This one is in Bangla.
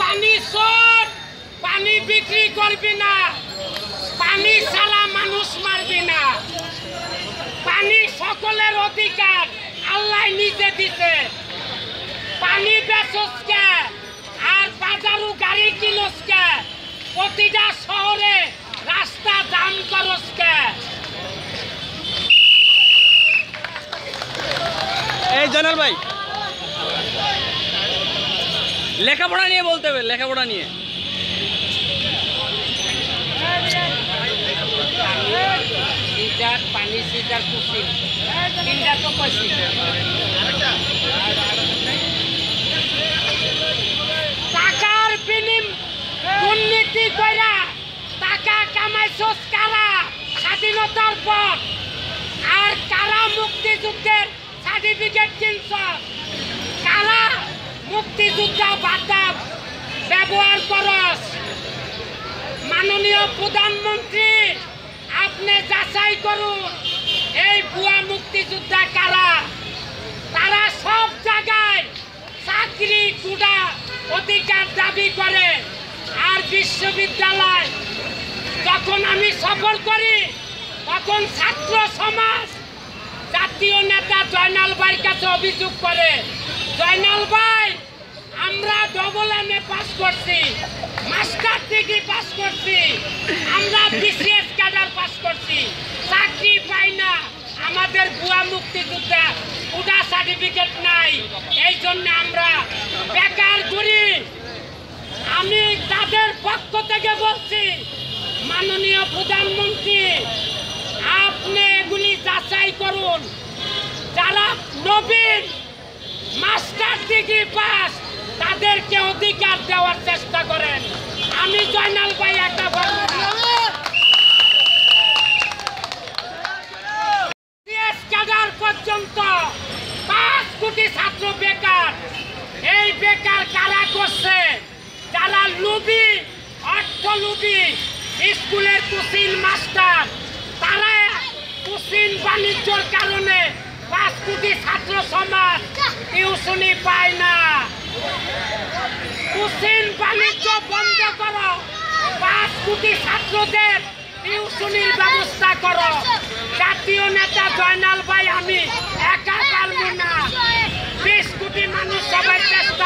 পানি শোধ, পানি বিক্রি করবি না, পানি ছাড়া মানুষ মারবি না। পানি সকলের অধিকার, আল্লাহ নিজে দিতে। পানি বেচসকে আর বাজারু গাড়ি কিনসকে, প্রতিটা শহরে রাস্তা জাম করসকে। এই জানাল ভাই, লেখাপড়া নিয়ে বলতে হবে, লেখাপড়া নিয়ে। পানি সিটার কুসি তিনটা তো কইছি। টাকার দুর্নীতি কইরা টাকা কামাইছস কারা স্বাধীনতার পর, আর কারা মুক্তিযুদ্ধের সার্টিফিকেট কিনছস, কারা মুক্তিযোদ্ধা ভাতা ব্যবহার করস। মাননীয় প্রধানমন্ত্রী, আপনি যাচাই করুন এই ভুয়া মুক্তিযোদ্ধা কারা। তারা সব জায়গায় চাকরি কুড়া অধিকার দাবি করে। আর বিশ্ববিদ্যালয় যখন আমি সফর করি, তখন ছাত্র সমাজ জাতীয় নেতা জয়নাল ভাইয়ের কাছে অভিযোগ করে, জয়নাল ভাই আমরা ডবল এমএ পাস করছি, মাস্টার ডিগ্রি পাস করছি, আমরা বিসিএস ক্যাডার পাস করছি, চাকরি পাই না, আমাদের ভুয়া মুক্তিযোদ্ধা উডা সার্টিফিকেট নাই, এই জন্য আমরা বেকার ঘুরি। আমি তাদের পক্ষ থেকে বলছি, মাননীয় প্রধানমন্ত্রী আপনি এগুলি যাচাই করুন। যারা নবীন মাস্টার ডিগ্রি পাস তাদেরকে অধিকার দেওয়ার চেষ্টা করেন। আমি জয়নাল ভাই একটা ক্যাডার পর্যন্ত 5 কোটি ছাত্র বেকার। এই বেকার কারা করছে? যারা লুবি, অর্থ লুবি, স্কুলের কোচিং মাস্টার, তারা কোচিং বাণিজ্যর কারণে 5 কোটি ছাত্র সমাজ টিউশনি পায় না। কোচিং বাণিজ্য বন্ধ করো, 5 কোটি ছাত্রদের টিউশনির ব্যবস্থা করো। জাতীয় নেতা জয়নাল ভাই আমি একা পারবো না, 20 কোটি মানুষ সবাই চেষ্টা